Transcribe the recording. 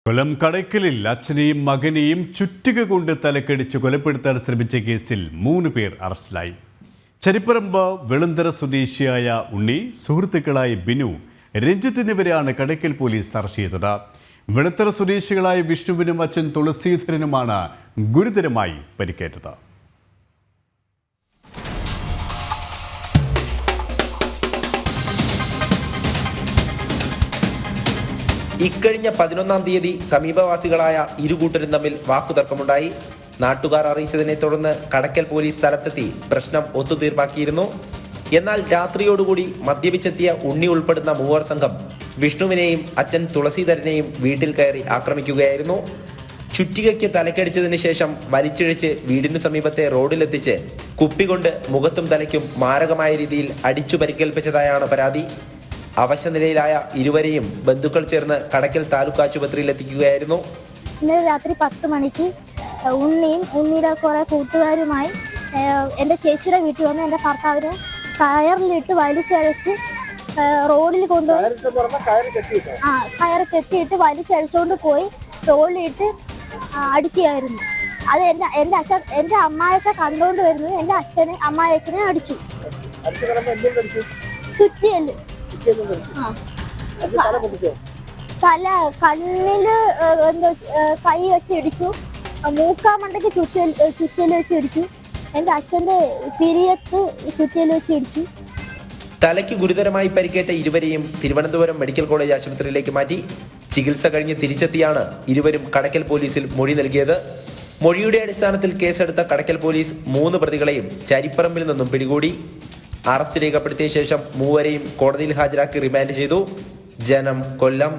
കൊല്ലം കടയ്ക്കലിൽ അച്ഛനെയും മകനെയും ചുറ്റിക കൊണ്ട് തലക്കടിച്ച് കൊലപ്പെടുത്താൻ ശ്രമിച്ച കേസിൽ 3 പേർ അറസ്റ്റിലായി. ചരിപ്പറമ്പ് വെളുന്തര സ്വദേശിയായ ഉണ്ണി, സുഹൃത്തുക്കളായ ബിനു, രഞ്ജിത്ത് എന്നിവരെയാണ് കടയ്ക്കൽ പോലീസ് അറസ്റ്റ് ചെയ്തത്. വെളുത്തര സ്വദേശികളായ വിഷ്ണുവിനും അച്ഛൻ തുളസീധരനുമാണ് ഗുരുതരമായി പരിക്കേറ്റത്. ഇക്കഴിഞ്ഞ 11-ാം തീയതി സമീപവാസികളായ ഇരുകൂട്ടരും തമ്മിൽ വാക്കുതർക്കമുണ്ടായി. നാട്ടുകാർ അറിയിച്ചതിനെ തുടർന്ന് കടയ്ക്കൽ പോലീസ് സ്ഥലത്തെത്തി പ്രശ്നം ഒത്തുതീർപ്പാക്കിയിരുന്നു. എന്നാൽ രാത്രിയോടുകൂടി മദ്യപിച്ചെത്തിയ ഉണ്ണി ഉൾപ്പെടുന്ന 3 സംഘം വിഷ്ണുവിനെയും അച്ഛൻ തുളസീധരനെയും വീട്ടിൽ കയറി ആക്രമിക്കുകയായിരുന്നു. ചുറ്റികയ്ക്ക് തലക്കടിച്ചതിന് ശേഷം വലിച്ചിഴച്ച് വീടിനു സമീപത്തെ റോഡിലെത്തിച്ച് കുപ്പികൊണ്ട് മുഖത്തും തലയ്ക്കും മാരകമായ രീതിയിൽ അടിച്ചു പരിക്കേൽപ്പിച്ചതായാണ് പരാതി. അവശനിലയിലായ ഇരുവരെയും ബന്ധുക്കൾ ചേർന്ന് കടയ്ക്കൽ താലൂക്ക് ആശുപത്രിയിൽ എത്തിക്കുകയായിരുന്നു. ഇന്നലെ രാത്രി 10 മണിക്ക് ഉണ്ണിയും ഉണ്ണിയുടെ കുറെ കൂട്ടുകാരുമായി എൻ്റെ ചേച്ചിയുടെ വീട്ടിൽ വന്ന് എൻ്റെ ഭർത്താവിനെ കയറിലിട്ട് വലിച്ചഴച്ച് റോഡിൽ കൊണ്ടുപോയി കയർ കെട്ടിയിട്ട് വലിച്ചഴിച്ചുകൊണ്ട് പോയി റോഡിലിട്ട് അടിക്കുകയായിരുന്നു. അത് എൻ്റെ അമ്മായച്ഛൻ കണ്ടുകൊണ്ട് വരുന്നത് എൻ്റെ അമ്മായച്ഛനെ അടിച്ചു. ചുറ്റിയല് തല കണ്ണില് എന്തോ കൈ വെച്ച് ഇടിച്ചു, മൂക്കാമണ്ടയ്ക്ക് ചുറ്റിയല് വെച്ച് ഇടിച്ചു, എൻ്റെ അച്ഛൻ്റെ പിരിയത്ത് ചുറ്റിയല് വെച്ച് ഇടിച്ചു. തലയ്ക്ക് ഗുരുതരമായി പരിക്കേറ്റ ഇരുവരെയും തിരുവനന്തപുരം മെഡിക്കൽ കോളേജ് ആശുപത്രിയിലേക്ക് മാറ്റി. ചികിത്സ കഴിഞ്ഞ് തിരിച്ചെത്തിയാണ് ഇരുവരും കടയ്ക്കൽ പോലീസിൽ മൊഴി നൽകിയത്. മൊഴിയുടെ അടിസ്ഥാനത്തിൽ കേസെടുത്ത കടയ്ക്കൽ പോലീസ് 3 പ്രതികളെയും ചരിപ്പറമ്പിൽ നിന്നും പിടികൂടി. അറസ്റ്റ് രേഖപ്പെടുത്തിയ ശേഷം 3 കോടതിയിൽ ഹാജരാക്കി റിമാൻഡ് ചെയ്തു. ജനം, കൊല്ലം.